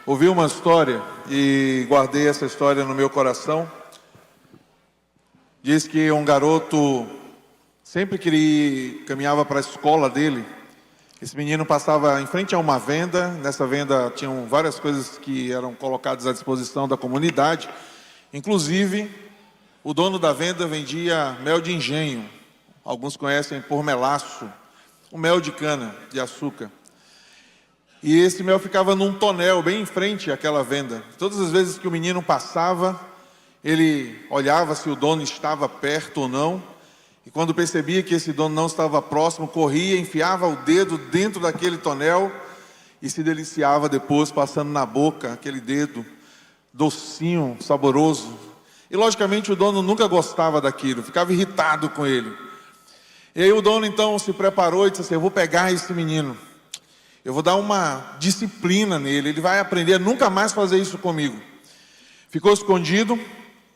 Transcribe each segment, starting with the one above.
Ouvi uma história e guardei essa história no meu coração. Diz que um garoto, sempre que ele caminhava para a escola dele, esse menino passava em frente a uma venda. Nessa venda tinham várias coisas que eram colocadas à disposição da comunidade. Inclusive, o dono da venda vendia mel de engenho. Alguns conhecem por melaço, o mel de cana, de açúcar. E esse mel ficava num tonel bem em frente àquela venda. Todas as vezes que o menino passava, ele olhava se o dono estava perto ou não. E quando percebia que esse dono não estava próximo, corria, enfiava o dedo dentro daquele tonel e se deliciava depois, passando na boca aquele dedo docinho, saboroso. E logicamente o dono nunca gostava daquilo, ficava irritado com ele. E aí o dono então se preparou e disse assim: eu vou pegar esse menino, eu vou dar uma disciplina nele, ele vai aprender a nunca mais fazer isso comigo. Ficou escondido,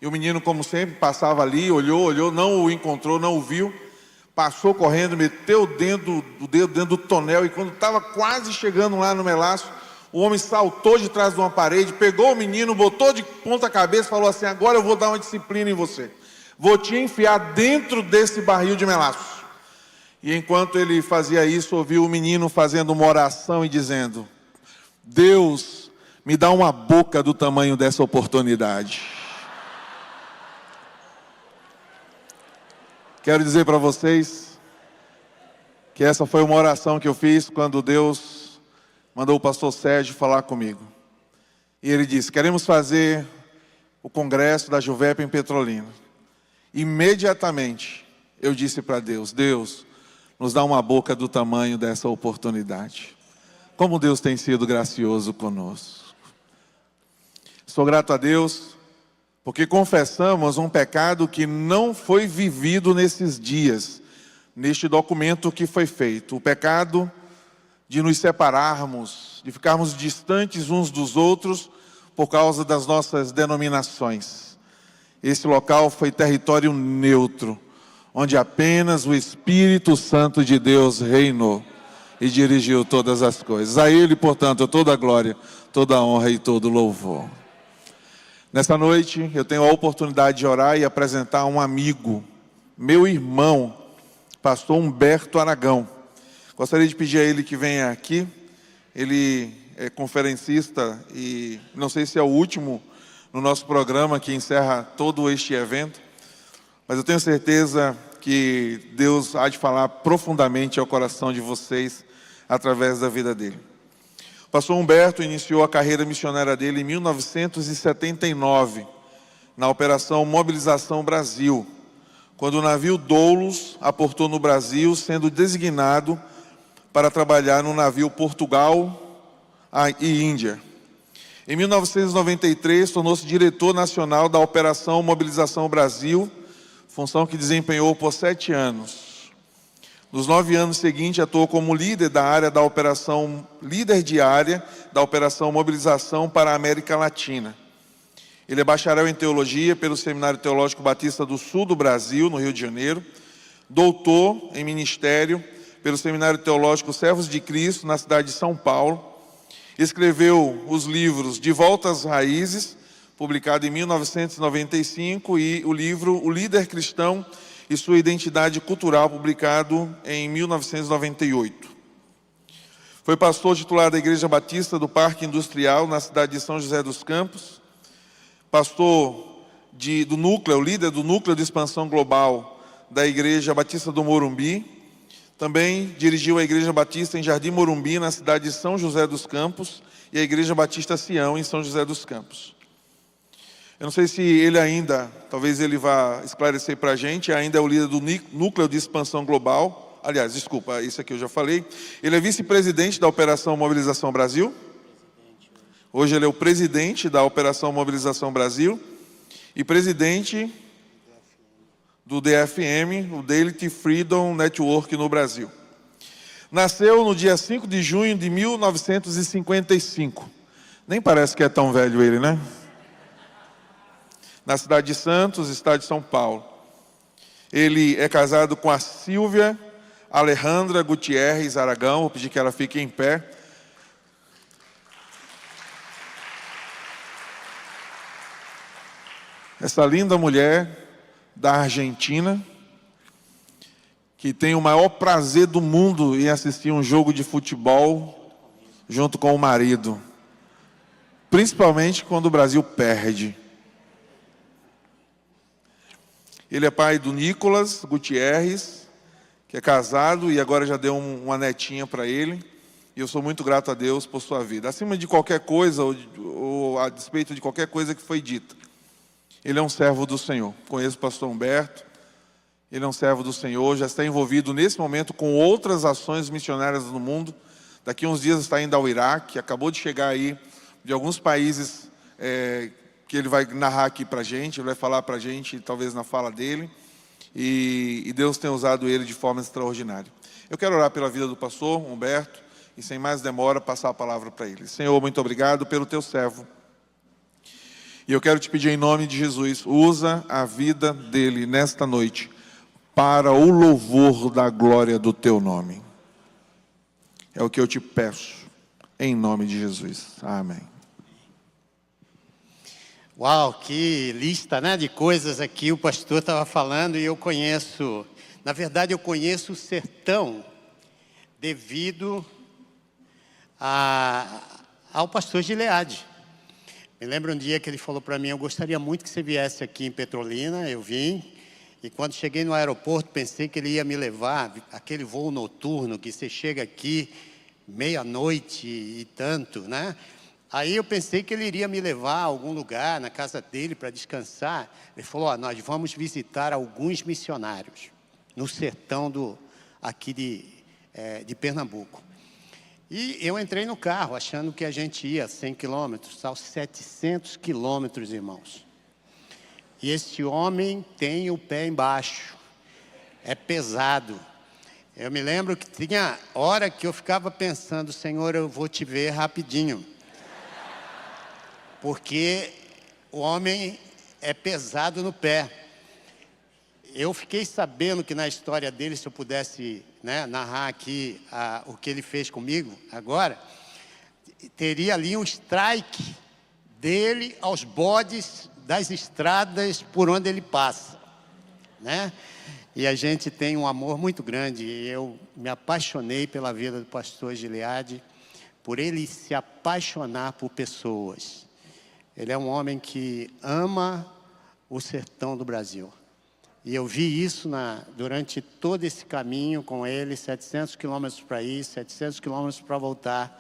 e o menino, como sempre, passava ali, olhou, não o encontrou, não o viu. Passou correndo, meteu o dedo dentro do tonel, e quando estava quase chegando lá no melaço, o homem saltou de trás de uma parede, pegou o menino, botou de ponta cabeça e falou assim: agora eu vou dar uma disciplina em você. Vou te enfiar dentro desse barril de melaço. E enquanto ele fazia isso, ouviu o menino fazendo uma oração e dizendo: Deus, me dá uma boca do tamanho dessa oportunidade. Quero dizer para vocês que essa foi uma oração que eu fiz quando Deus mandou o pastor Sérgio falar comigo. E ele disse: queremos fazer o congresso da Juvep em Petrolina. Imediatamente eu disse para Deus: Deus, nos dá uma boca do tamanho dessa oportunidade. Como Deus tem sido gracioso conosco. Sou grato a Deus, porque confessamos um pecado que não foi vivido nesses dias, neste documento que foi feito. O pecado de nos separarmos, de ficarmos distantes uns dos outros por causa das nossas denominações. Esse local foi território neutro, onde apenas o Espírito Santo de Deus reinou e dirigiu todas as coisas. A Ele, portanto, toda a glória, toda a honra e todo o louvor. Nessa noite, eu tenho a oportunidade de orar e apresentar um amigo, meu irmão, pastor Humberto Aragão. Gostaria de pedir a ele que venha aqui. Ele é conferencista e não sei se é o último no nosso programa que encerra todo este evento, mas eu tenho certeza que Deus há de falar profundamente ao coração de vocês através da vida dele. O pastor Humberto iniciou a carreira missionária dele em 1979, na Operação Mobilização Brasil, quando o navio Doulos aportou no Brasil, sendo designado para trabalhar no navio Portugal e Índia. Em 1993, tornou-se diretor nacional da Operação Mobilização Brasil, função que desempenhou por 7 anos. Nos 9 anos seguintes, atuou como líder da área da operação, líder de área da Operação Mobilização para a América Latina. Ele é bacharel em teologia pelo Seminário Teológico Batista do Sul do Brasil, no Rio de Janeiro, doutor em ministério pelo Seminário Teológico Servos de Cristo, na cidade de São Paulo. Escreveu os livros De Volta às Raízes, publicado em 1995, e o livro O Líder Cristão e Sua Identidade Cultural, publicado em 1998. Foi pastor titular da Igreja Batista do Parque Industrial, na cidade de São José dos Campos, pastor do núcleo, líder do núcleo de expansão global da Igreja Batista do Morumbi. Também dirigiu a Igreja Batista em Jardim Morumbi, na cidade de São José dos Campos, e a Igreja Batista Sião, em São José dos Campos. Eu não sei se ele ainda, talvez ele vá esclarecer para a gente, ainda é o líder do Núcleo de Expansão Global. Aliás, desculpa, isso aqui eu já falei. Ele é vice-presidente da Operação Mobilização Brasil. Hoje ele é o presidente da Operação Mobilização Brasil e presidente do DFM, o Daily Freedom Network no Brasil. Nasceu no dia 5 de junho de 1955. Nem parece que é tão velho ele, né? Na cidade de Santos, estado de São Paulo. Ele é casado com a Silvia Alejandra Gutierrez Aragão. Vou pedir que ela fique em pé. essa linda mulher da Argentina, que tem o maior prazer do mundo em assistir um jogo de futebol junto com o marido, principalmente quando o Brasil perde. Ele é pai do Nicolas Gutierrez, que é casado e agora já deu uma netinha para ele. E eu sou muito grato a Deus por sua vida. Acima de qualquer coisa, ou a despeito de qualquer coisa que foi dita, ele é um servo do Senhor. Conheço o pastor Humberto, ele é um servo do Senhor, já está envolvido nesse momento com outras ações missionárias no mundo. Daqui a uns dias está indo ao Iraque, acabou de chegar aí de alguns países que ele vai narrar aqui para a gente, ele vai falar para a gente, talvez na fala dele. E Deus tem usado ele de forma extraordinária. Eu quero orar pela vida do pastor Humberto e, sem mais demora, passar a palavra para ele. Senhor, muito obrigado pelo teu servo. E eu quero te pedir em nome de Jesus, usa a vida dele nesta noite para o louvor da glória do teu nome. É o que eu te peço, em nome de Jesus. Amém. Uau, que lista, né, de coisas aqui o pastor estava falando, e eu conheço, na verdade eu conheço o sertão devido ao pastor Gileade. Me lembro um dia que ele falou para mim: eu gostaria muito que você viesse aqui em Petrolina. Eu vim, e quando cheguei no aeroporto pensei que ele ia me levar, aquele voo noturno que você chega aqui meia-noite e tanto, né? Aí eu pensei que ele iria me levar a algum lugar, na casa dele, para descansar. Ele falou: nós vamos visitar alguns missionários no sertão aqui de Pernambuco. E eu entrei no carro, achando que a gente ia 100 quilômetros, aos 700 quilômetros, irmãos. E este homem tem o pé embaixo, é pesado. Eu me lembro que tinha hora que eu ficava pensando: Senhor, eu vou te ver rapidinho. Porque o homem é pesado no pé. Eu fiquei sabendo que na história dele, se eu pudesse, né, narrar aqui o que ele fez comigo agora, teria ali um strike dele aos bodes das estradas por onde ele passa, né? E a gente tem um amor muito grande. Eu me apaixonei pela vida do pastor Gileade, por ele se apaixonar por pessoas. Ele é um homem que ama o sertão do Brasil. E eu vi isso durante todo esse caminho com ele, 700 quilômetros para ir, 700 quilômetros para voltar,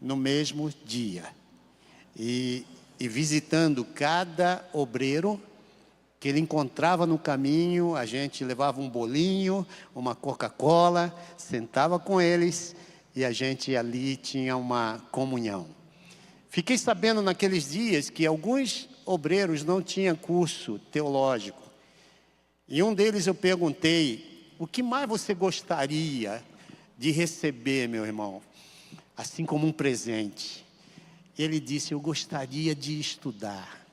no mesmo dia. E visitando cada obreiro que ele encontrava no caminho, a gente levava um bolinho, uma Coca-Cola, sentava com eles e a gente ali tinha uma comunhão. Fiquei sabendo naqueles dias que alguns obreiros não tinham curso teológico. E um deles eu perguntei: o que mais você gostaria de receber, meu irmão? Assim como um presente. Ele disse: eu gostaria de estudar.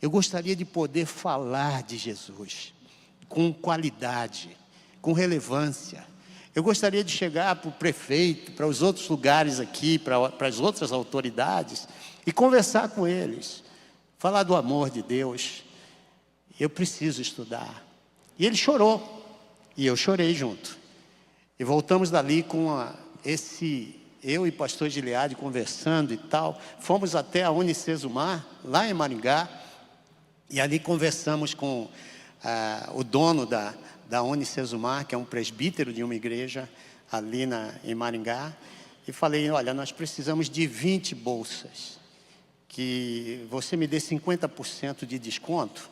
Eu gostaria de poder falar de Jesus com qualidade, com relevância. Eu gostaria de chegar para o prefeito, para os outros lugares aqui, para as outras autoridades, e conversar com eles, falar do amor de Deus. Eu preciso estudar. E ele chorou, e eu chorei junto. E voltamos dali com eu e pastor Gileade conversando e tal. Fomos até a Unicesumar, lá em Maringá, e ali conversamos com o dono da Unicesumar, que é um presbítero de uma igreja ali em Maringá, e falei: olha, nós precisamos de 20 bolsas, que você me dê 50% de desconto,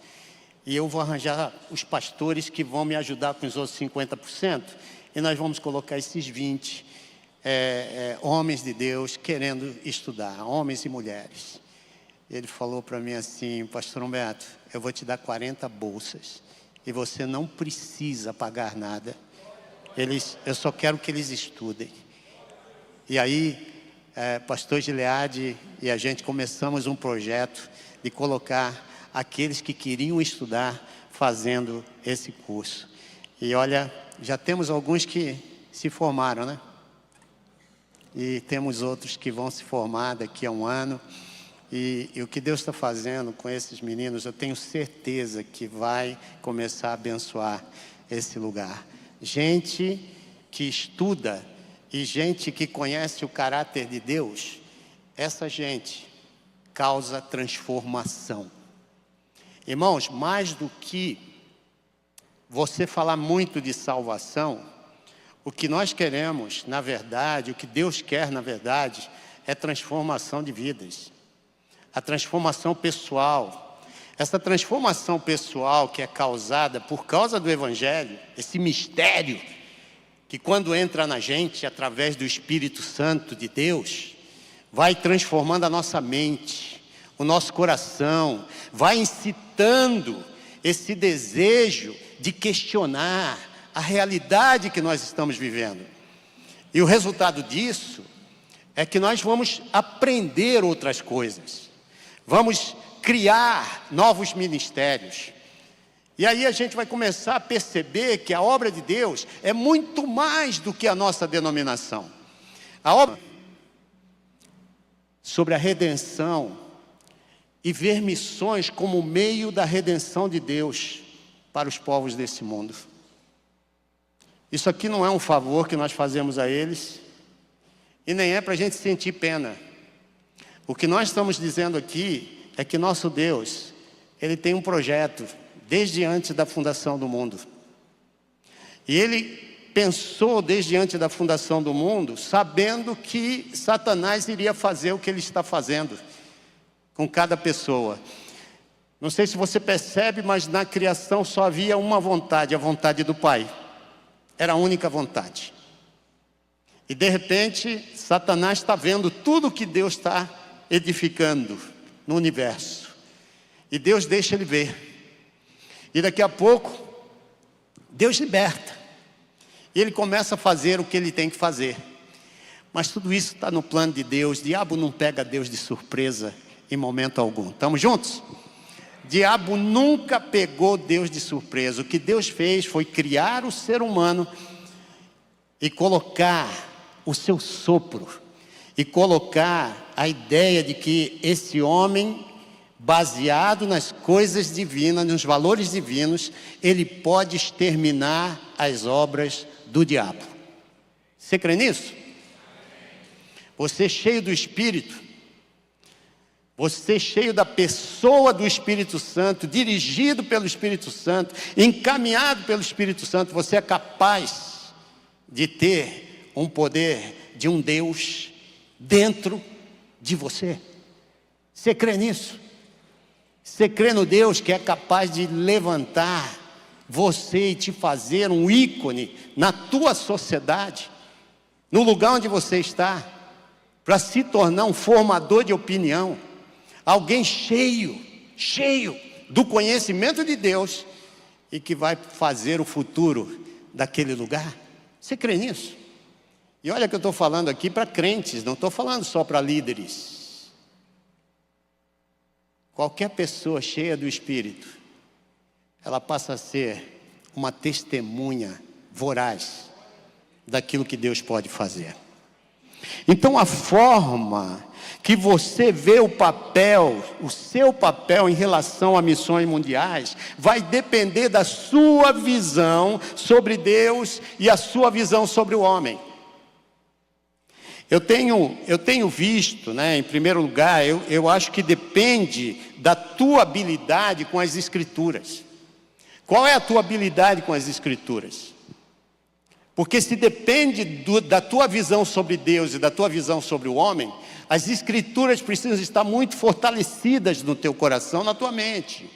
e eu vou arranjar os pastores que vão me ajudar com os outros 50%, e nós vamos colocar esses 20 homens de Deus querendo estudar, homens e mulheres. Ele falou para mim assim: pastor Humberto, eu vou te dar 40 bolsas, e você não precisa pagar nada. Eu só quero que eles estudem. E aí, pastor Gileade e a gente começamos um projeto de colocar aqueles que queriam estudar fazendo esse curso. E olha, já temos alguns que se formaram, né? E temos outros que vão se formar daqui a um ano. E o que Deus está fazendo com esses meninos, eu tenho certeza que vai começar a abençoar esse lugar. Gente que estuda e gente que conhece o caráter de Deus, essa gente causa transformação. Irmãos, mais do que você falar muito de salvação, o que nós queremos, na verdade, o que Deus quer, na verdade, é transformação de vidas. A transformação pessoal. Essa transformação pessoal que é causada por causa do Evangelho, esse mistério, que quando entra na gente, através do Espírito Santo de Deus, vai transformando a nossa mente, o nosso coração, vai incitando esse desejo de questionar a realidade que nós estamos vivendo. E o resultado disso é que nós vamos aprender outras coisas. Vamos criar novos ministérios. E aí a gente vai começar a perceber que a obra de Deus é muito mais do que a nossa denominação. A obra sobre a redenção e ver missões como meio da redenção de Deus para os povos desse mundo. Isso aqui não é um favor que nós fazemos a eles e nem é para a gente sentir pena. O que nós estamos dizendo aqui é que nosso Deus, Ele tem um projeto desde antes da fundação do mundo. E Ele pensou desde antes da fundação do mundo, sabendo que Satanás iria fazer o que ele está fazendo com cada pessoa. Não sei se você percebe, mas na criação só havia uma vontade, a vontade do Pai. Era a única vontade. E de repente, Satanás está vendo tudo que Deus está edificando no universo. E Deus deixa ele ver. E daqui a pouco, Deus liberta. E ele começa a fazer o que ele tem que fazer. Mas tudo isso está no plano de Deus. Diabo não pega Deus de surpresa em momento algum. Estamos juntos? Diabo nunca pegou Deus de surpresa. O que Deus fez foi criar o ser humano e colocar o seu sopro, e colocar a ideia de que esse homem, baseado nas coisas divinas, nos valores divinos, ele pode exterminar as obras do diabo. Você crê nisso? Você cheio do Espírito, você cheio da pessoa do Espírito Santo, dirigido pelo Espírito Santo, encaminhado pelo Espírito Santo, você é capaz de ter um poder de um Deus dentro de você. Você crê nisso? Você crê no Deus que é capaz de levantar você e te fazer um ícone na tua sociedade, no lugar onde você está, para se tornar um formador de opinião, alguém cheio do conhecimento de Deus e que vai fazer o futuro daquele lugar? Você crê nisso? E olha que eu estou falando aqui para crentes, não estou falando só para líderes. Qualquer pessoa cheia do Espírito, ela passa a ser uma testemunha voraz daquilo que Deus pode fazer. Então a forma que você vê o seu papel em relação a missões mundiais, vai depender da sua visão sobre Deus e a sua visão sobre o homem. Eu tenho visto, em primeiro lugar, eu acho que depende da tua habilidade com as Escrituras. Qual é a tua habilidade com as Escrituras? Porque se depende da tua visão sobre Deus e da tua visão sobre o homem, as Escrituras precisam estar muito fortalecidas no teu coração, na tua mente.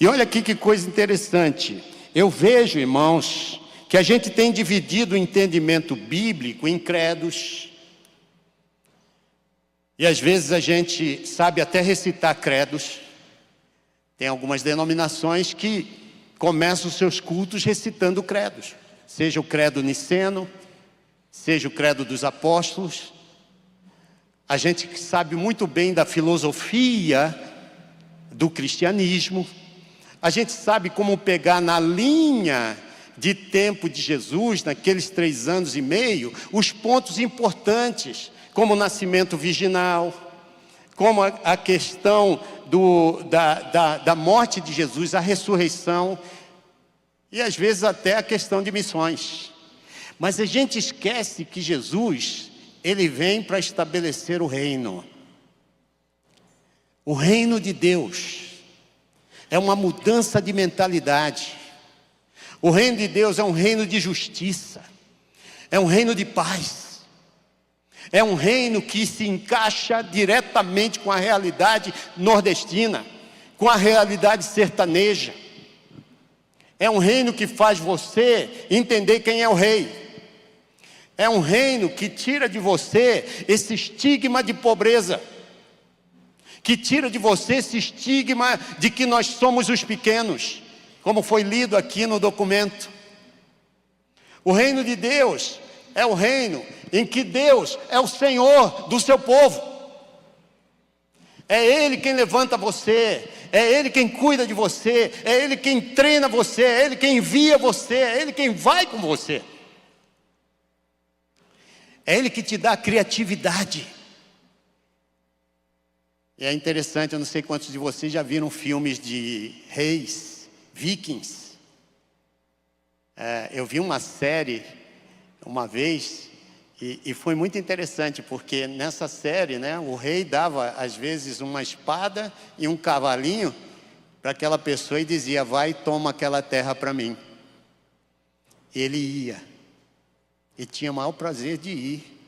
E olha aqui que coisa interessante. Eu vejo, irmãos, que a gente tem dividido o entendimento bíblico em credos. E às vezes a gente sabe até recitar credos. Tem algumas denominações que começam os seus cultos recitando credos. Seja o credo niceno, seja o credo dos apóstolos. A gente sabe muito bem da filosofia do cristianismo. A gente sabe como pegar na linha de tempo de Jesus, naqueles 3 anos e meio, os pontos importantes, como o nascimento virginal, como a questão da morte de Jesus, a ressurreição, e às vezes até a questão de missões. Mas a gente esquece que Jesus, ele vem para estabelecer o reino. O reino de Deus é uma mudança de mentalidade. O reino de Deus é um reino de justiça, é um reino de paz. É um reino que se encaixa diretamente com a realidade nordestina, com a realidade sertaneja. É um reino que faz você entender quem é o rei. É um reino que tira de você esse estigma de pobreza, que tira de você esse estigma de que nós somos os pequenos, como foi lido aqui no documento. O reino de Deus é o reino em que Deus é o Senhor do seu povo. É Ele quem levanta você, é Ele quem cuida de você, é Ele quem treina você, é Ele quem envia você, é Ele quem vai com você. É Ele que te dá criatividade. E é interessante, eu não sei quantos de vocês já viram filmes de reis, vikings. Eu vi uma série uma vez e foi muito interessante, porque nessa série, né, o rei dava às vezes uma espada e um cavalinho para aquela pessoa e dizia: vai e toma aquela terra para mim. Ele ia e tinha o maior prazer de ir,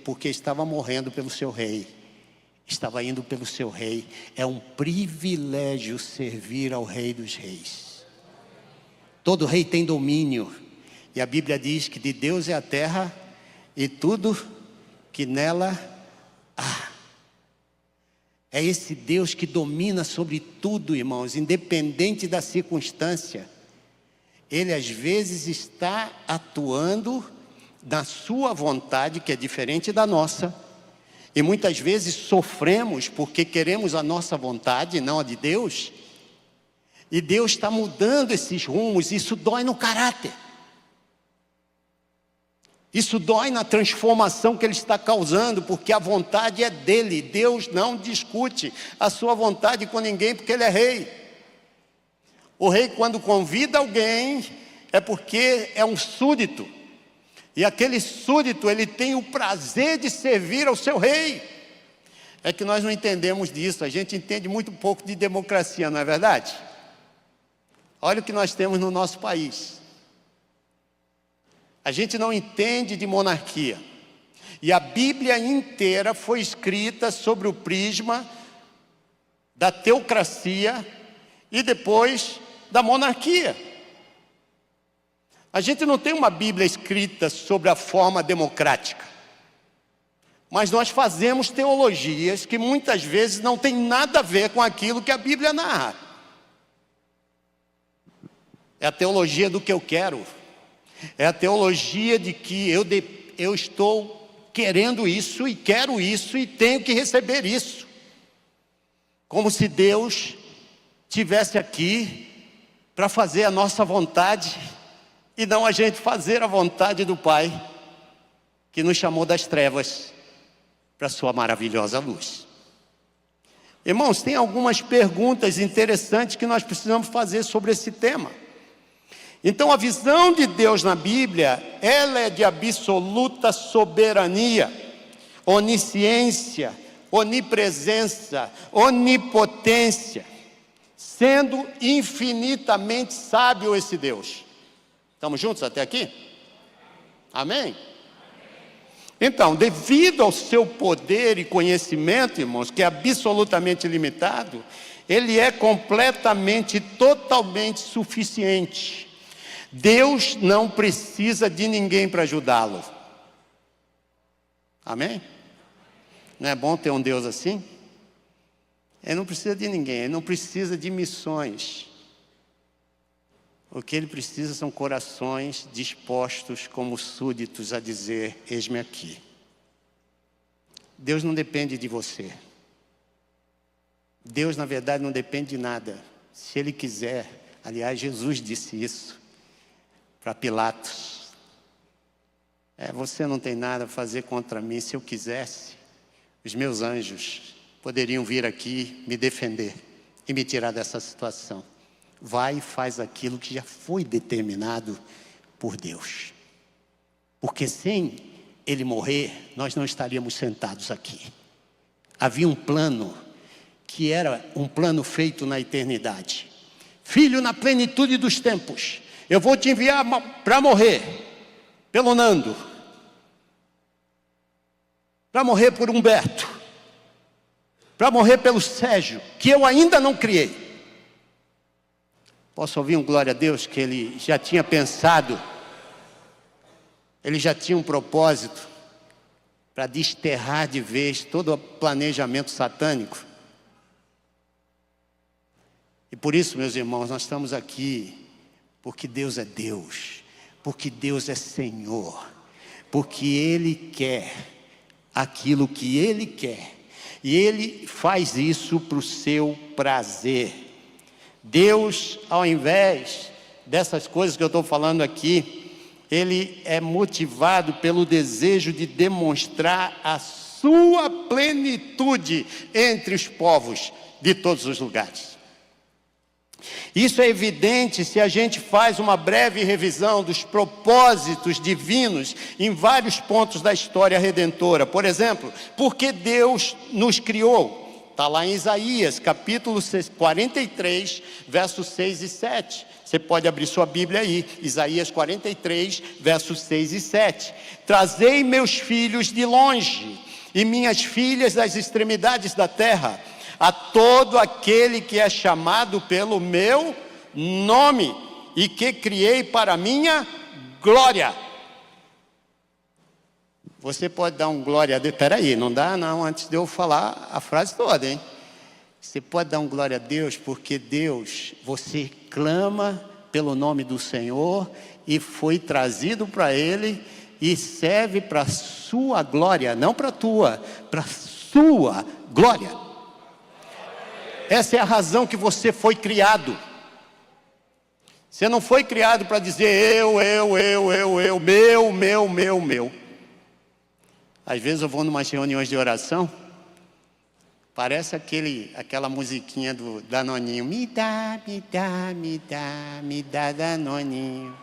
porque estava morrendo pelo seu rei, estava indo pelo seu rei. É um privilégio servir ao Rei dos Reis. Todo rei tem domínio, e a Bíblia diz que de Deus é a terra e tudo que nela há. É esse Deus que domina sobre tudo, irmãos, independente da circunstância. Ele às vezes está atuando na sua vontade, que é diferente da nossa, e muitas vezes sofremos porque queremos a nossa vontade, não a de Deus. E Deus está mudando esses rumos. Isso dói no caráter. Isso dói na transformação que Ele está causando, porque a vontade é dEle. Deus não discute a sua vontade com ninguém, porque Ele é rei. O rei, quando convida alguém, é porque é um súdito. E aquele súdito, ele tem o prazer de servir ao seu rei. É que nós não entendemos disso. A gente entende muito pouco de democracia, não é verdade? Olha o que nós temos no nosso país. A gente não entende de monarquia. E a Bíblia inteira foi escrita sobre o prisma da teocracia e depois da monarquia. A gente não tem uma Bíblia escrita sobre a forma democrática. Mas nós fazemos teologias que muitas vezes não tem nada a ver com aquilo que a Bíblia narra. É a teologia do que eu quero. É a teologia de que eu estou querendo isso e quero isso e tenho que receber isso. Como se Deus estivesse aqui para fazer a nossa vontade e não a gente fazer a vontade do Pai, que nos chamou das trevas para a sua maravilhosa luz. Irmãos, tem algumas perguntas interessantes que nós precisamos fazer sobre esse tema. Então, a visão de Deus na Bíblia, ela é de absoluta soberania, onisciência, onipresença, onipotência, sendo infinitamente sábio esse Deus. Estamos juntos até aqui? Amém? Então, devido ao seu poder e conhecimento, irmãos, que é absolutamente limitado, Ele é completamente, totalmente suficiente. Deus não precisa de ninguém para ajudá-lo. Amém? Não é bom ter um Deus assim? Ele não precisa de ninguém, Ele não precisa de missões. O que Ele precisa são corações dispostos como súditos a dizer: eis-me aqui. Deus não depende de você. Deus, na verdade, não depende de nada. Se Ele quiser, aliás, Jesus disse isso para Pilatos: você não tem nada a fazer contra mim. Se eu quisesse, os meus anjos poderiam vir aqui me defender e me tirar dessa situação. Vai e faz aquilo que já foi determinado por Deus. Porque sem ele morrer, nós não estaríamos sentados aqui. Havia um plano, que era um plano feito na eternidade. Filho, na plenitude dos tempos, eu vou te enviar para morrer pelo Nando, para morrer por Humberto, para morrer pelo Sérgio, que eu ainda não criei. Posso ouvir um glória a Deus que ele já tinha pensado, ele já tinha um propósito para desterrar de vez todo o planejamento satânico. E por isso, meus irmãos, nós estamos aqui porque Deus é Deus, porque Deus é Senhor, porque Ele quer aquilo que Ele quer, e Ele faz isso para o seu prazer. Deus, ao invés dessas coisas que eu estou falando aqui, Ele é motivado pelo desejo de demonstrar a sua plenitude entre os povos de todos os lugares. Isso é evidente se a gente faz uma breve revisão dos propósitos divinos em vários pontos da história redentora. Por exemplo, porque Deus nos criou. Está lá em Isaías, capítulo 43, versos 6 e 7. Você pode abrir sua Bíblia aí, Isaías 43, versos 6 e 7. Trazei meus filhos de longe, e minhas filhas das extremidades da terra, a todo aquele que é chamado pelo meu nome, e que criei para a minha glória. Você pode dar um glória a Deus? Espera aí, não dá não, antes de eu falar a frase toda, hein? Você pode dar um glória a Deus, porque Deus, você clama pelo nome do Senhor, e foi trazido para Ele, e serve para a sua glória, não para a tua, para a sua glória. Essa é a razão que você foi criado. Você não foi criado para dizer eu, meu. Às vezes eu vou em umas reuniões de oração, parece aquela musiquinha do Danoninho. Me dá Danoninho.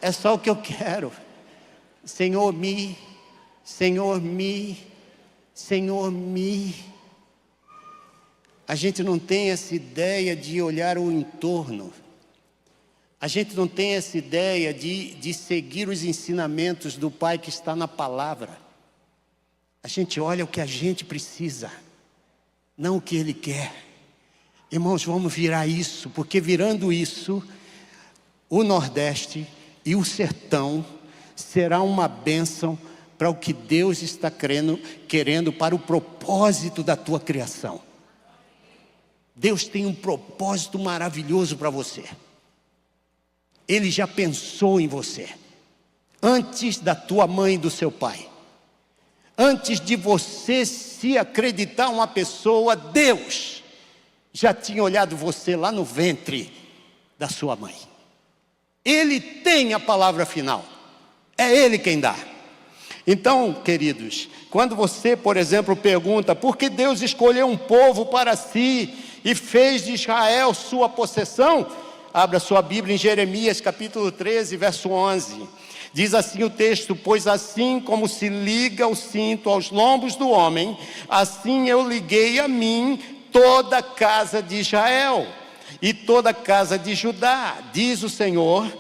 É só o que eu quero. Senhor, me. A gente não tem essa ideia de olhar o entorno. A gente não tem essa ideia de seguir os ensinamentos do Pai que está na palavra. A gente olha o que a gente precisa, não o que Ele quer. Irmãos, vamos virar isso, porque virando isso, o Nordeste e o serão uma bênção para o que Deus está querendo para o propósito da tua criação. Deus tem um propósito maravilhoso para você. Ele já pensou em você, antes da tua mãe e do seu pai. Antes de você se acreditar uma pessoa, Deus já tinha olhado você lá no ventre da sua mãe. Ele tem a palavra final, é Ele quem dá. Então, queridos, quando você, por exemplo, pergunta por que Deus escolheu um povo para si e fez de Israel sua possessão, abra sua Bíblia em Jeremias capítulo 13, verso 11. Diz assim o texto: pois assim como se liga o cinto aos lombos do homem, assim eu liguei a mim toda a casa de Israel e toda a casa de Judá, diz o Senhor,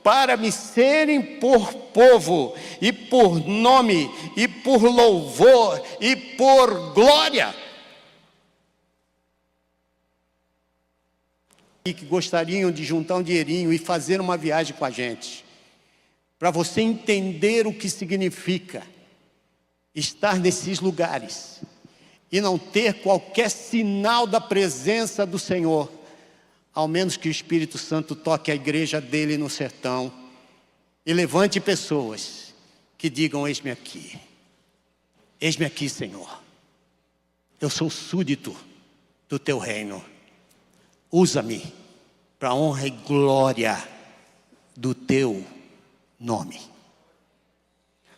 para me serem por povo, e por nome, e por louvor, e por glória. E que gostariam de juntar um dinheirinho e fazer uma viagem com a gente, para você entender o que significa estar nesses lugares e não ter qualquer sinal da presença do Senhor, ao menos que o Espírito Santo toque a igreja dele no sertão e levante pessoas que digam: eis-me aqui, Senhor, eu sou súdito do teu reino, usa-me para a honra e glória do teu nome.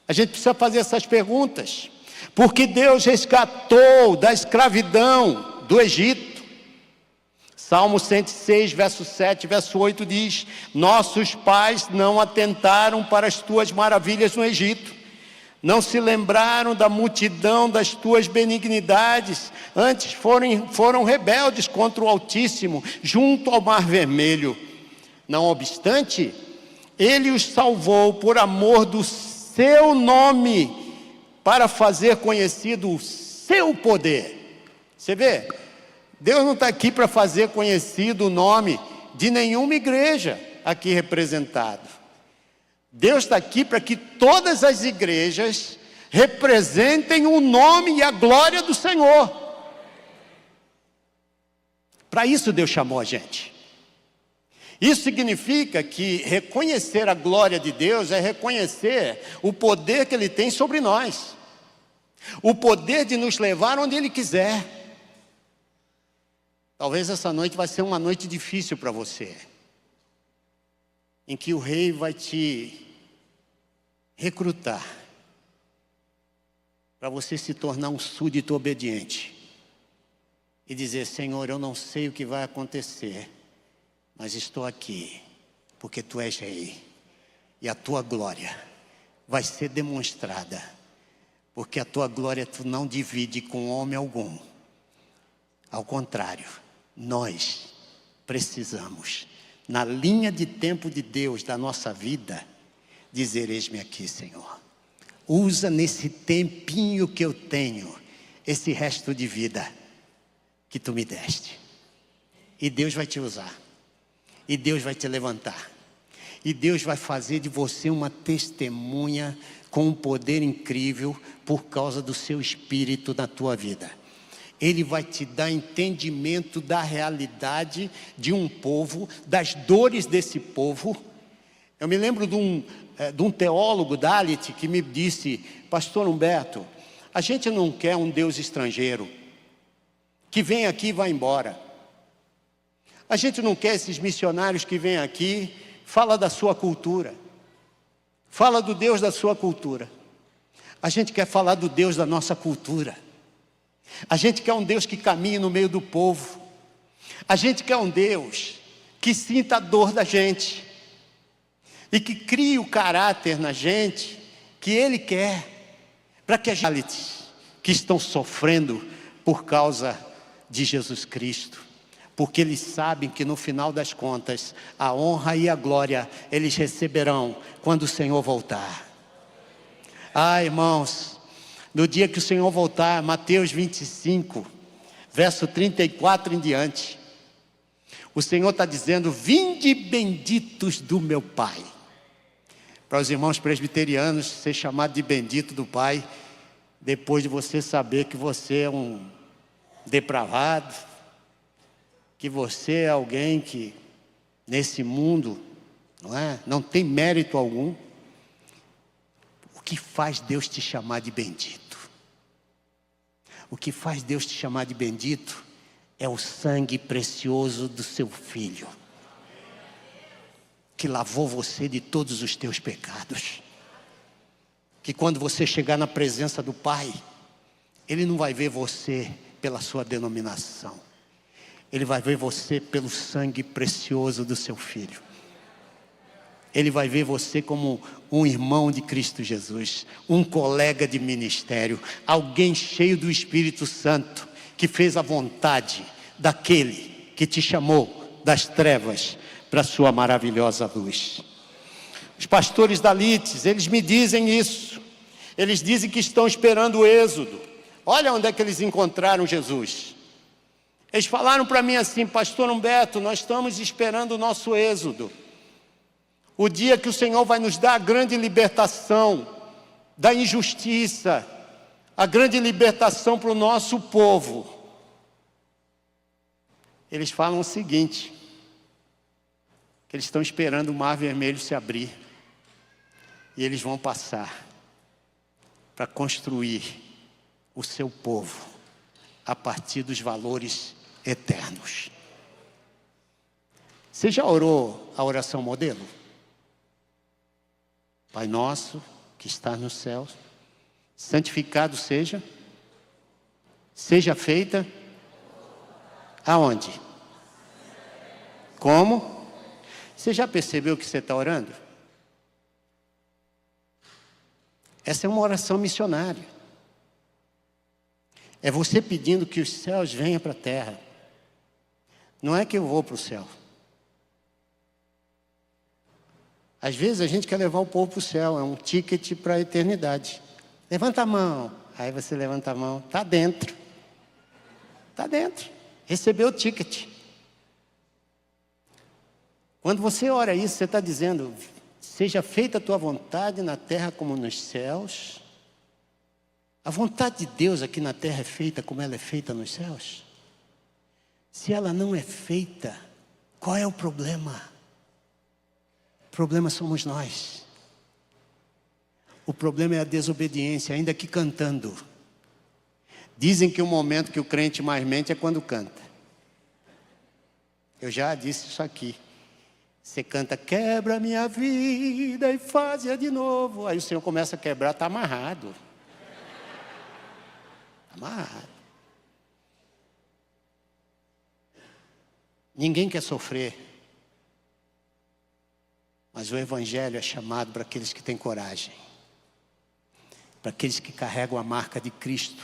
A gente precisa fazer essas perguntas, porque Deus resgatou da escravidão do Egito. Salmo 106, verso 7, verso 8 diz: nossos pais não atentaram para as tuas maravilhas no Egito, não se lembraram da multidão das tuas benignidades, antes foram rebeldes contra o Altíssimo, junto ao Mar Vermelho. Não obstante, Ele os salvou por amor do seu nome, para fazer conhecido o seu poder. Você vê? Deus não está aqui para fazer conhecido o nome de nenhuma igreja aqui representada. Deus está aqui para que todas as igrejas representem o nome e a glória do Senhor. Para isso Deus chamou a gente. Isso significa que reconhecer a glória de Deus é reconhecer o poder que Ele tem sobre nós. O poder de nos levar onde Ele quiser. Talvez essa noite vai ser uma noite difícil para você, em que o rei vai te recrutar para você se tornar um súdito obediente e dizer: Senhor, eu não sei o que vai acontecer, mas estou aqui porque Tu és rei e a Tua glória vai ser demonstrada, porque a Tua glória Tu não divide com homem algum. Ao contrário, nós precisamos, na linha de tempo de Deus da nossa vida, dizer: eis-me aqui, Senhor. Usa nesse tempinho que eu tenho, esse resto de vida que Tu me deste. E Deus vai te usar. E Deus vai te levantar. E Deus vai fazer de você uma testemunha com um poder incrível por causa do seu Espírito na tua vida. Ele vai te dar entendimento da realidade de um povo, das dores desse povo. Eu me lembro de um teólogo, Dalit, que me disse: Pastor Humberto, a gente não quer um Deus estrangeiro, que vem aqui e vai embora. A gente não quer esses missionários que vêm aqui, fala da sua cultura, fala do Deus da sua cultura. A gente quer falar do Deus da nossa cultura. A gente quer um Deus que caminhe no meio do povo. A gente quer um Deus que sinta a dor da gente e que crie o caráter na gente que Ele quer, para que a gente que estão sofrendo por causa de Jesus Cristo, porque eles sabem que no final das contas a honra e a glória eles receberão quando o Senhor voltar. Ah, irmãos, no dia que o Senhor voltar, Mateus 25, verso 34 em diante, o Senhor está dizendo: vinde benditos do meu Pai. Para os irmãos presbiterianos, ser chamado de bendito do Pai, depois de você saber que você é um depravado, que você é alguém que nesse mundo não tem mérito algum. O que faz Deus te chamar de bendito? O que faz Deus te chamar de bendito é o sangue precioso do seu Filho, que lavou você de todos os teus pecados. Que quando você chegar na presença do Pai, Ele não vai ver você pela sua denominação, Ele vai ver você pelo sangue precioso do seu Filho. Ele vai ver você como um irmão de Cristo Jesus, um colega de ministério, alguém cheio do Espírito Santo, que fez a vontade daquele que te chamou das trevas para a sua maravilhosa luz. Os pastores dalites, eles me dizem isso. Eles dizem que estão esperando o êxodo. Olha onde é que eles encontraram Jesus. Eles falaram para mim assim: Pastor Humberto, nós estamos esperando o nosso êxodo. O dia que o Senhor vai nos dar a grande libertação da injustiça, a grande libertação para o nosso povo. Eles falam o seguinte, que eles estão esperando o Mar Vermelho se abrir, e eles vão passar para construir o seu povo a partir dos valores eternos. Você já orou a oração modelo? Pai nosso que está nos céus, santificado seja feita aonde? Como? Você já percebeu que você está orando? Essa é uma oração missionária. É você pedindo que os céus venham para a terra. Não é que eu vou para o céu. Às vezes a gente quer levar o povo para o céu, é um ticket para a eternidade. Levanta a mão. Aí você levanta a mão, está dentro. Está dentro. Recebeu o ticket. Quando você ora isso, você está dizendo: seja feita a tua vontade na terra como nos céus. A vontade de Deus aqui na terra é feita como ela é feita nos céus? Se ela não é feita, qual é o problema? O problema somos nós. O problema é a desobediência, ainda que cantando. Dizem que o momento que o crente mais mente é quando canta. Eu já disse isso aqui. Você canta, quebra a minha vida e faz-a de novo. Aí o Senhor começa a quebrar, está amarrado. Está amarrado. Ninguém quer sofrer. Mas o Evangelho é chamado para aqueles que têm coragem. Para aqueles que carregam a marca de Cristo.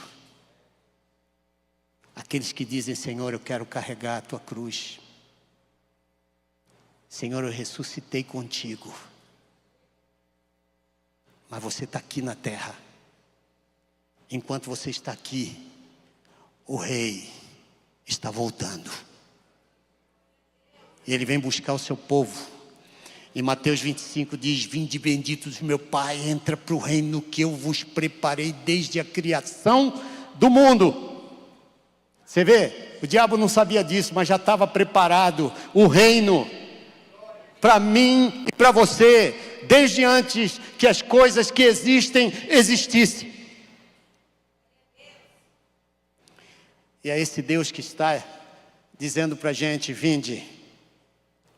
Aqueles que dizem, Senhor, eu quero carregar a tua cruz. Senhor, eu ressuscitei contigo. Mas você está aqui na terra. Enquanto você está aqui, o rei está voltando. E ele vem buscar o seu povo. E Mateus 25 diz, vinde benditos meu Pai, entra para o reino que eu vos preparei desde a criação do mundo. Você vê, o diabo não sabia disso, mas já estava preparado o reino para mim e para você, desde antes que as coisas que existem, existissem. E é esse Deus que está dizendo para a gente, vinde,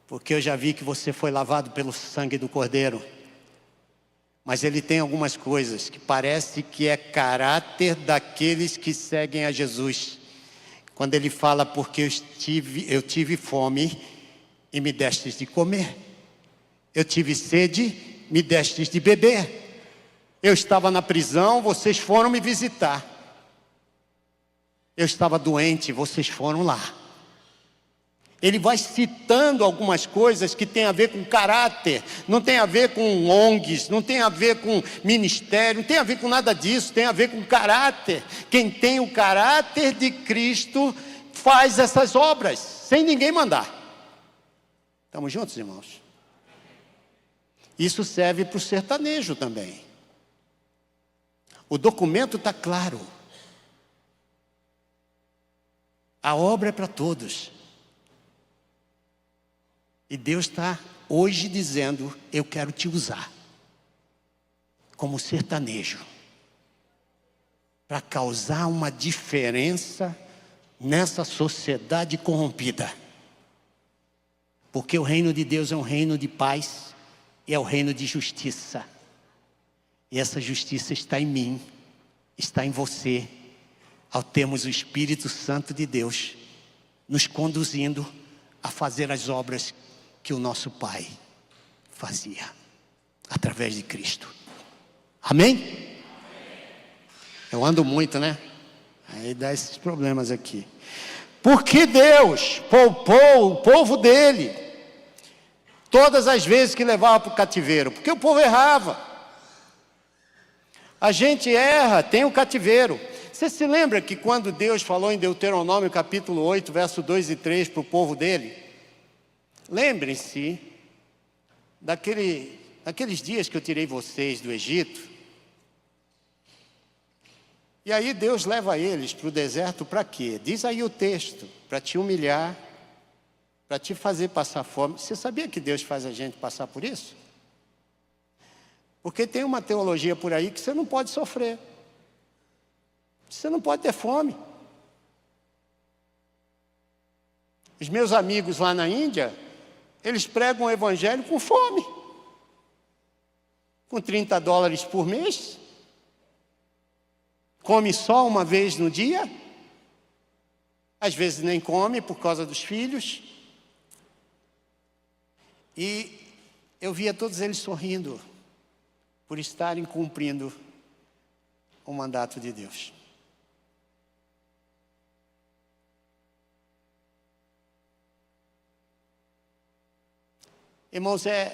porque eu já vi que você foi lavado pelo sangue do Cordeiro. Mas ele tem algumas coisas que parece que é caráter daqueles que seguem a Jesus. Quando ele fala, porque eu tive fome e me destes de comer. Eu tive sede, me destes de beber. Eu estava na prisão, vocês foram me visitar. Eu estava doente, vocês foram lá. Ele vai citando algumas coisas que tem a ver com caráter, não tem a ver com ONGs, não tem a ver com ministério, não tem a ver com nada disso, tem a ver com caráter. Quem tem o caráter de Cristo faz essas obras, sem ninguém mandar. Estamos juntos, irmãos? Isso serve para o sertanejo também. O documento está claro. A obra é para todos. E Deus está hoje dizendo, eu quero te usar como sertanejo para causar uma diferença nessa sociedade corrompida. Porque o reino de Deus é um reino de paz e é o reino de justiça. E essa justiça está em mim, está em você, ao termos o Espírito Santo de Deus nos conduzindo a fazer as obras que o nosso Pai fazia, através de Cristo. Amém? Eu ando muito, né? Aí dá esses problemas aqui. Porque Deus poupou o povo dele todas as vezes que levava para o cativeiro? Porque o povo errava. A gente erra, tem o cativeiro. Você se lembra que quando Deus falou em Deuteronômio capítulo 8, verso 2 e 3 para o povo dele? Lembrem-se daqueles dias que eu tirei vocês do Egito. E aí Deus leva eles para o deserto para quê? Diz aí o texto, para te humilhar, para te fazer passar fome. Você sabia que Deus faz a gente passar por isso? Porque tem uma teologia por aí que você não pode sofrer. Você não pode ter fome. Os meus amigos lá na Índia, eles pregam o evangelho com fome. Com $30 por mês. come só uma vez no dia, às vezes nem come por causa dos filhos. E eu via todos eles sorrindo por estarem cumprindo o mandato de Deus. Irmãos, é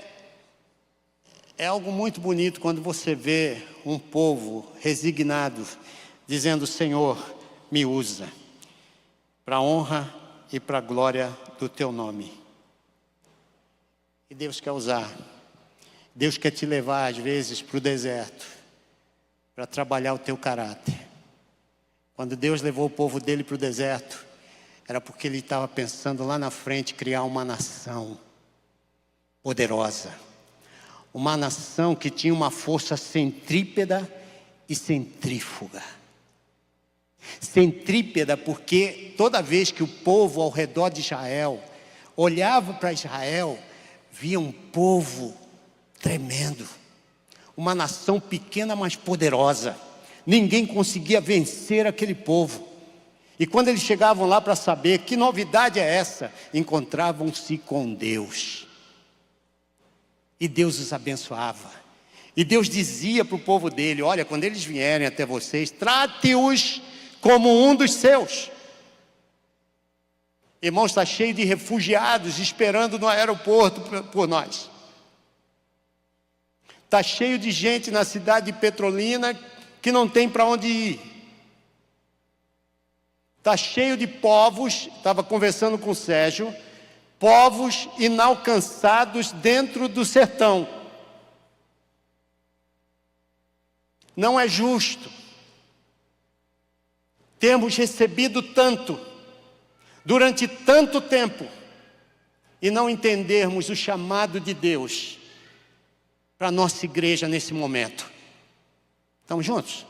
algo muito bonito quando você vê um povo resignado, dizendo: Senhor, me usa, para a honra e para a glória do Teu nome. E Deus quer usar. Deus quer te levar, às vezes, para o deserto, para trabalhar o teu caráter. Quando Deus levou o povo dele para o deserto, era porque Ele estava pensando lá na frente criar uma nação poderosa. Uma nação que tinha uma força centrípeta e centrífuga. Centrípeta porque toda vez que o povo ao redor de Israel olhava para Israel, via um povo tremendo. Uma nação pequena, mas poderosa. Ninguém conseguia vencer aquele povo. E quando eles chegavam lá para saber que novidade é essa, encontravam-se com Deus. E Deus os abençoava. E Deus dizia para o povo dele: olha, quando eles vierem até vocês, trate-os como um dos seus. Irmãos, está cheio de refugiados esperando no aeroporto por nós. Está cheio de gente na cidade de Petrolina que não tem para onde ir. Está cheio de povos, estava conversando com o Sérgio, povos inalcançados dentro do sertão. Não é justo termos recebido tanto, durante tanto tempo, e não entendermos o chamado de Deus para a nossa igreja nesse momento. Estamos juntos?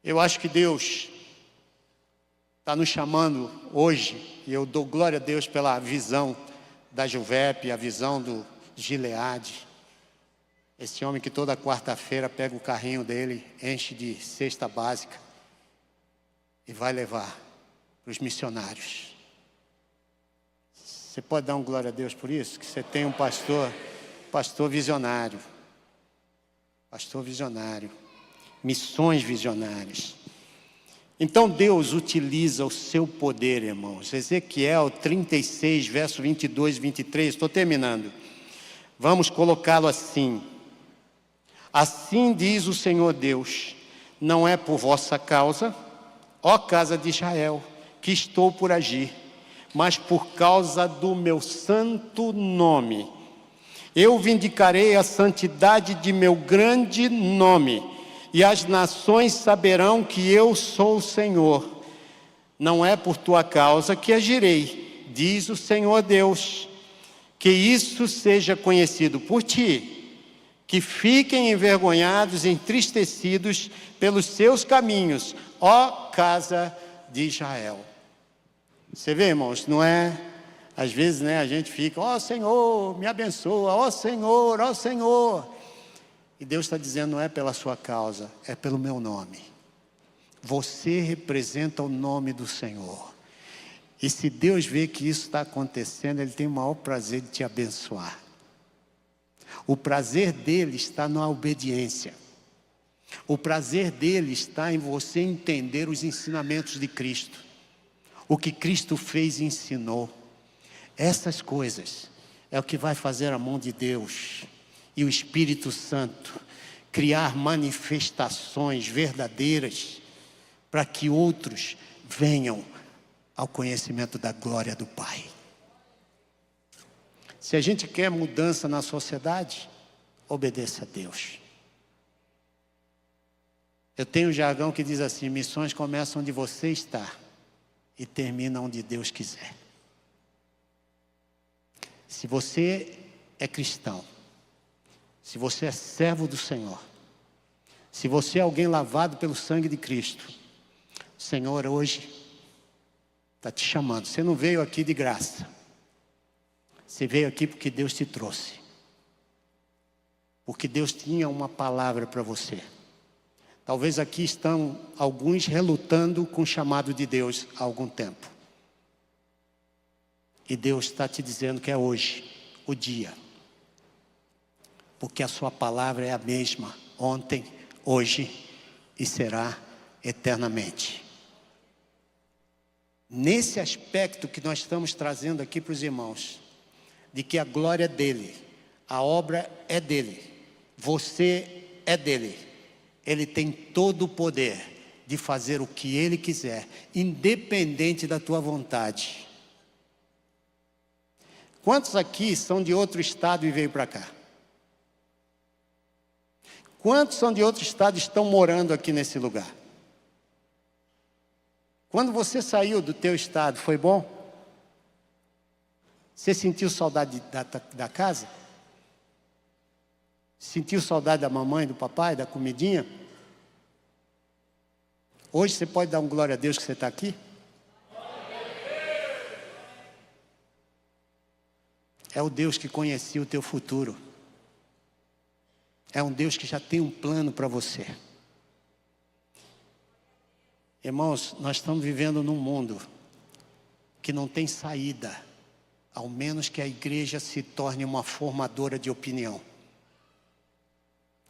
Eu acho que Deus está nos chamando hoje, e eu dou glória a Deus pela visão da Juvep, a visão do Gileade. Esse homem que toda quarta-feira pega o carrinho dele, enche de cesta básica e vai levar para os missionários. Você pode dar um glória a Deus por isso? Que você tem um pastor visionário. Pastor visionário. Missões visionárias. Então Deus utiliza o seu poder, irmãos. Ezequiel 36, verso 22 e 23, estou terminando. Vamos colocá-lo assim. Assim diz o Senhor Deus: não é por vossa causa, ó casa de Israel, que estou por agir, mas por causa do meu santo nome. Eu vindicarei a santidade de meu grande nome, e as nações saberão que eu sou o Senhor. Não é por tua causa que agirei, diz o Senhor Deus. Que isso seja conhecido por ti, que fiquem envergonhados, entristecidos pelos seus caminhos, ó casa de Israel. Você vê, irmãos, não é? Às vezes, né, a gente fica: ó Senhor, me abençoa, ó Senhor, ó Senhor. E Deus está dizendo: não é pela sua causa, é pelo meu nome. Você representa o nome do Senhor. E se Deus vê que isso está acontecendo, Ele tem o maior prazer de te abençoar. O prazer dele está na obediência. O prazer dele está em você entender os ensinamentos de Cristo. O que Cristo fez e ensinou. Essas coisas é o que vai fazer a mão de Deus e o Espírito Santo criar manifestações verdadeiras para que outros venham ao conhecimento da glória do Pai. Se a gente quer mudança na sociedade, obedeça a Deus. Eu tenho um jargão que diz assim: missões começam onde você está e terminam onde Deus quiser. Se você é cristão, se você é servo do Senhor, se você é alguém lavado pelo sangue de Cristo, o Senhor hoje está te chamando. Você não veio aqui de graça. Você veio aqui porque Deus te trouxe. porque Deus tinha uma palavra para você. Talvez aqui estão alguns relutando com o chamado de Deus há algum tempo. E Deus está te dizendo que é hoje o dia. Porque a sua palavra é a mesma, ontem, hoje e será eternamente. Nesse aspecto que nós estamos trazendo aqui para os irmãos, de que a glória é dele, a obra é dele, você é dele. Ele tem todo o poder de fazer o que ele quiser, independente da tua vontade. Quantos aqui são de outro estado e veio para cá? Quantos são de outro estado e estão morando aqui nesse lugar? Quando você saiu do teu estado, foi bom? Você sentiu saudade da casa? Sentiu saudade da mamãe, do papai, da comidinha? Hoje você pode dar um glória a Deus que você está aqui? É o Deus que conhecia o teu futuro. É um Deus que já tem um plano para você. Irmãos, nós estamos vivendo num mundo que não tem saída, ao menos que a igreja se torne uma formadora de opinião.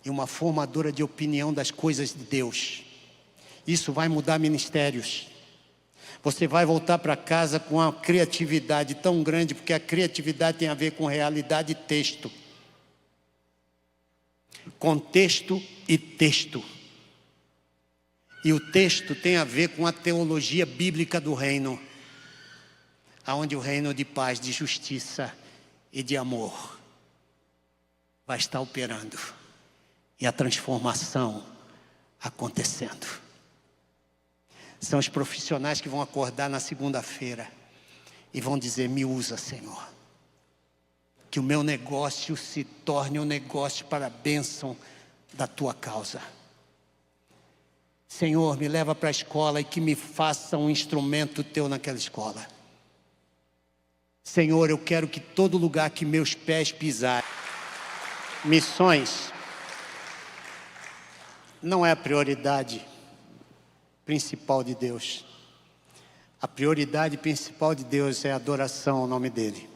E uma formadora de opinião das coisas de Deus. Isso vai mudar ministérios. Você vai voltar para casa com uma criatividade tão grande, porque a criatividade tem a ver com realidade e texto. Contexto e texto. E o texto tem a ver com a teologia bíblica do reino, aonde o reino de paz, de justiça e de amor vai estar operando. E a transformação acontecendo. São os profissionais que vão acordar na segunda-feira e vão dizer: me usa, Senhor. Que o meu negócio se torne um negócio para a bênção da tua causa. Senhor, me leva para a escola e que me faça um instrumento teu naquela escola. Senhor, eu quero que todo lugar que meus pés pisarem, missões não é a prioridade principal de Deus. A prioridade principal de Deus é a adoração ao nome dele.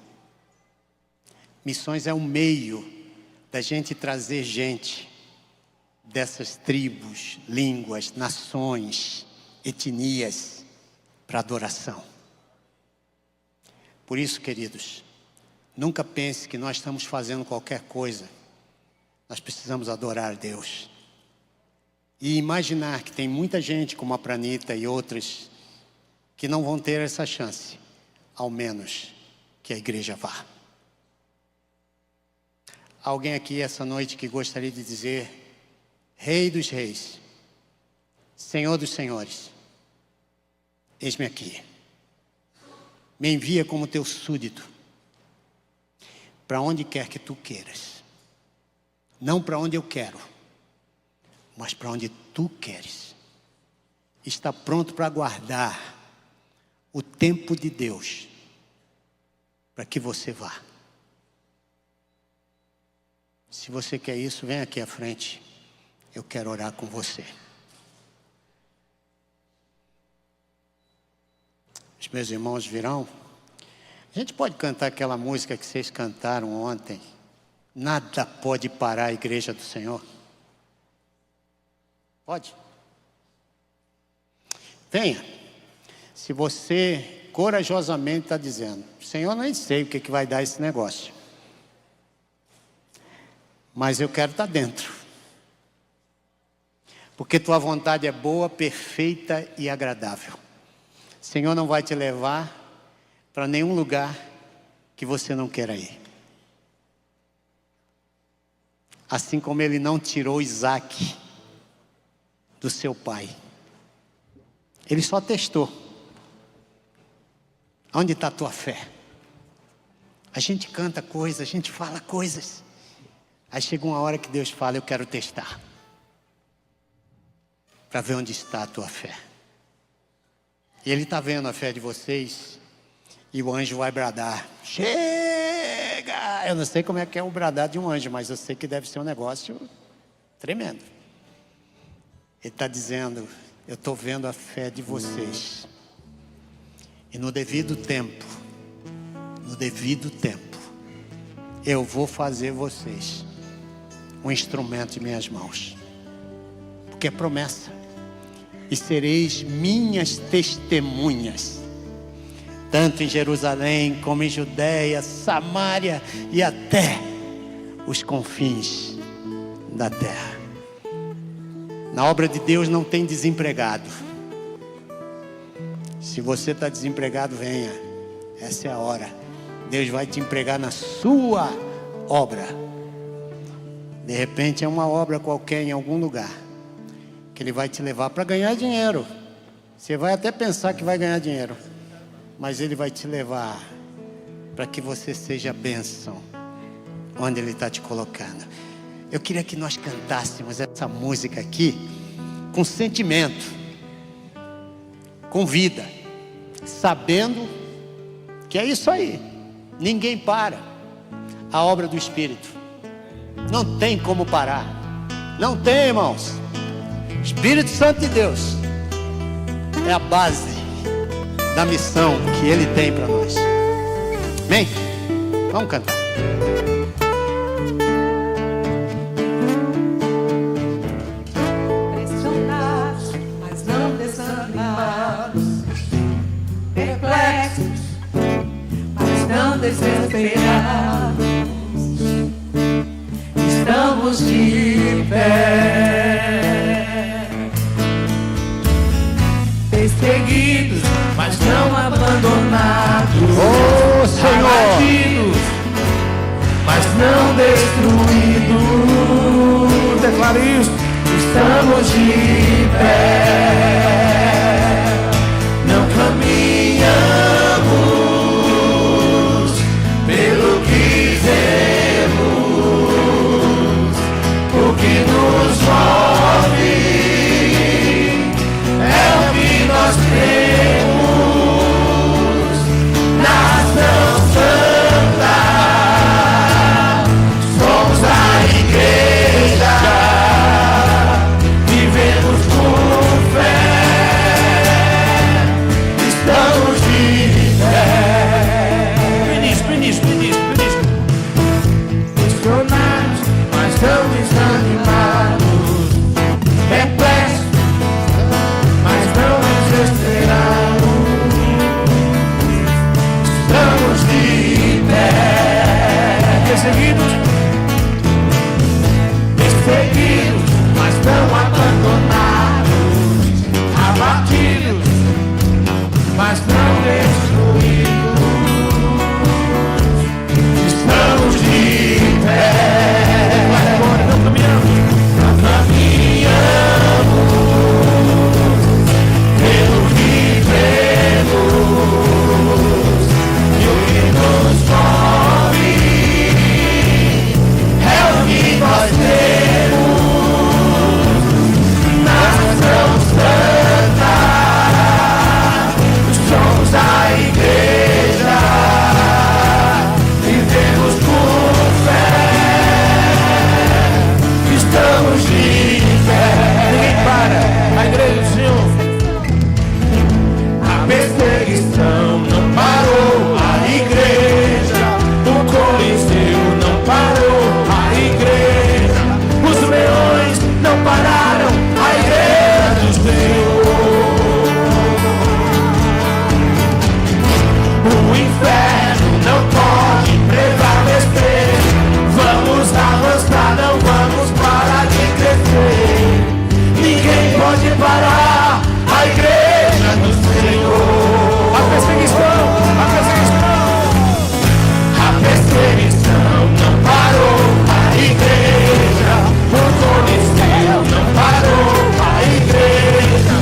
Missões é um meio da gente trazer gente dessas tribos, línguas, nações, etnias para adoração. Por isso, queridos, nunca pense que nós estamos fazendo qualquer coisa. Nós precisamos adorar Deus. E imaginar que tem muita gente como a Pranita e outras que não vão ter essa chance, ao menos que a igreja vá. Alguém aqui essa noite que gostaria de dizer: Rei dos reis, Senhor dos senhores, eis-me aqui. Me envia como teu súdito, para onde quer que tu queiras. Não para onde eu quero, mas para onde tu queres. Está pronto para aguardar o tempo de Deus, para que você vá. Se você quer isso, vem aqui à frente. Eu quero orar com você. Os meus irmãos virão. A gente pode cantar aquela música que vocês cantaram ontem. Nada pode parar a igreja do Senhor. Pode? Venha. Se você corajosamente está dizendo: Senhor, nem sei o que vai dar esse negócio, mas eu quero estar dentro. Porque tua vontade é boa, perfeita e agradável. O Senhor não vai te levar para nenhum lugar que você não queira ir. Assim como Ele não tirou Isaac do seu pai. Ele só testou. Onde está a tua fé? A gente canta coisas, a gente fala coisas. Aí chega uma hora que Deus fala: eu quero testar. Para ver onde está a tua fé. E Ele está vendo a fé de vocês. E o anjo vai bradar: chega! Eu não sei como é que é o bradar de um anjo, mas eu sei que deve ser um negócio tremendo. Ele está dizendo: eu estou vendo a fé de vocês. E no devido tempo, eu vou fazer vocês um instrumento em minhas mãos. Porque é promessa. E sereis minhas testemunhas, tanto em Jerusalém como em Judeia, Samária e até os confins da terra. Na obra de Deus não tem desempregado. Se você está desempregado, venha. Essa é a hora. Deus vai te empregar na sua obra. De repente é uma obra qualquer em algum lugar, que Ele vai te levar para ganhar dinheiro. Você vai até pensar que vai ganhar dinheiro, mas Ele vai te levar para que você seja bênção onde Ele está te colocando. Eu queria que nós cantássemos essa música aqui com sentimento, com vida, sabendo que é isso aí. Ninguém para a obra do Espírito. Não tem como parar. Não tem, irmãos. Espírito Santo de Deus é a base da missão que Ele tem para nós. Amém? Vamos cantar. Pressionados, mas não desanimados, perplexos, mas não desesperados, estamos de pé. Perseguidos, mas não abandonados. Oh, Senhor! Abatidos, mas não destruídos. Declare isso. Estamos de pé. Não caminhamos pelo que vemos. O que nos move é o que nós temos. Nação Santa, somos a igreja. Vivemos com fé, estamos de pé. Ministro. Questionados, mas não desanimados. Perplexos, mas não desesperados. Estamos de pé. Perseguidos, mas não abandonados. Abatidos, mas não destruídos. Estamos de pé. Não caminhamos pelo que vemos. E o que nos move é o que nós temos. Nação Santa, somos a igreja. Vivemos com fé, estamos de pé. Ninguém para, a igreja do Senhor. A perseguição não parou, a igreja. O Coliseu não parou, a igreja. Os leões não pararam, a igreja do Senhor. O inferno não pode prevalecer. Vamos avançar, não vamos parar de crescer. Ninguém pode parar a igreja do Senhor. A perseguição não parou, a igreja. O Coliseu não parou, a igreja.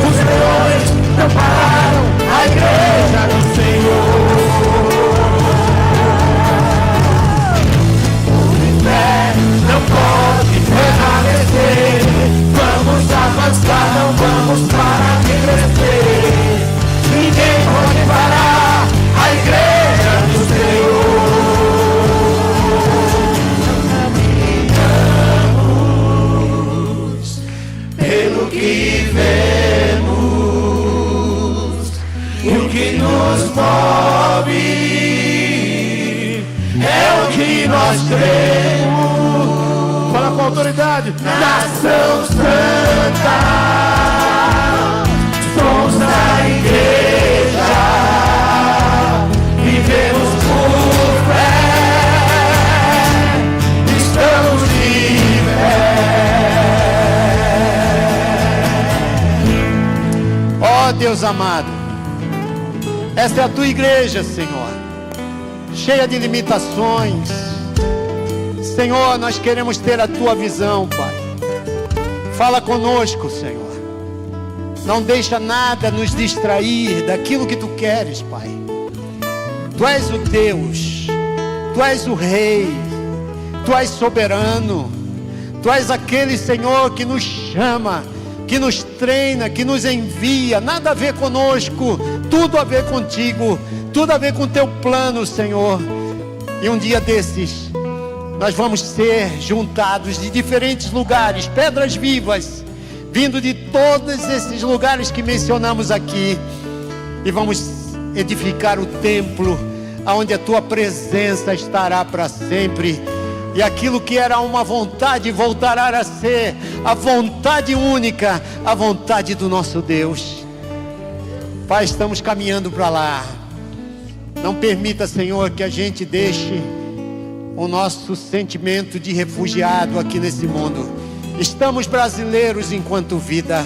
Os leões não pararam, a igreja do Senhor. nos move, é o que nós cremos. Fala com autoridade. Nação Santa, somos da igreja, vivemos por fé, estamos de pé. Ó Deus amado, esta é a tua igreja, Senhor, cheia de limitações. Senhor, nós queremos ter a tua visão, Pai. Fala conosco, Senhor. Não deixa nada nos distrair daquilo que tu queres, Pai. Tu és o Deus, tu és o Rei, tu és soberano, tu és aquele, Senhor, que nos chama, que nos treina, que nos envia. Nada a ver conosco, tudo a ver contigo, tudo a ver com teu plano, Senhor. E um dia desses nós vamos ser juntados de diferentes lugares, pedras vivas, vindo de todos esses lugares que mencionamos aqui, e vamos edificar o templo, onde a tua presença estará para sempre. E aquilo que era uma vontade voltará a ser a vontade única, a vontade do nosso Deus. Pai, estamos caminhando para lá. Não permita, Senhor, que a gente deixe o nosso sentimento de refugiado aqui nesse mundo. Estamos brasileiros enquanto vida,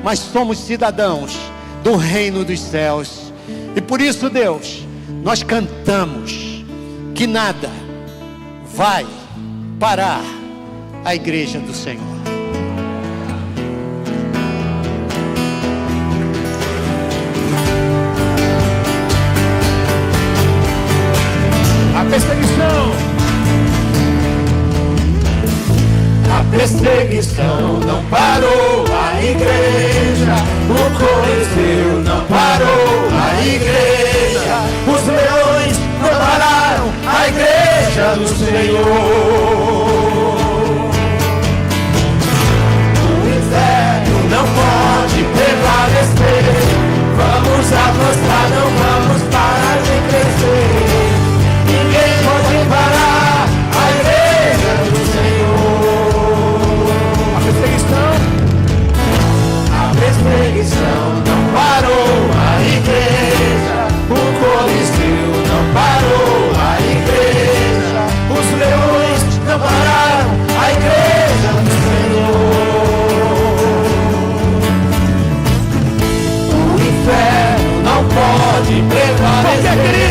mas somos cidadãos do reino dos céus. E por isso, Deus, nós cantamos que nada vai parar a igreja do Senhor. A perseguição não parou a igreja, o Coliseu não parou a igreja, os leões não pararam a igreja do Senhor. O inferno não pode prevalecer, vamos avançar, não vamos parar de crescer. Ninguém pode parar a igreja do Senhor. A perseguição não parou a igreja, o Coliseu não parou a igreja, os leões não pararam a igreja do Senhor. O inferno não pode prevalecer.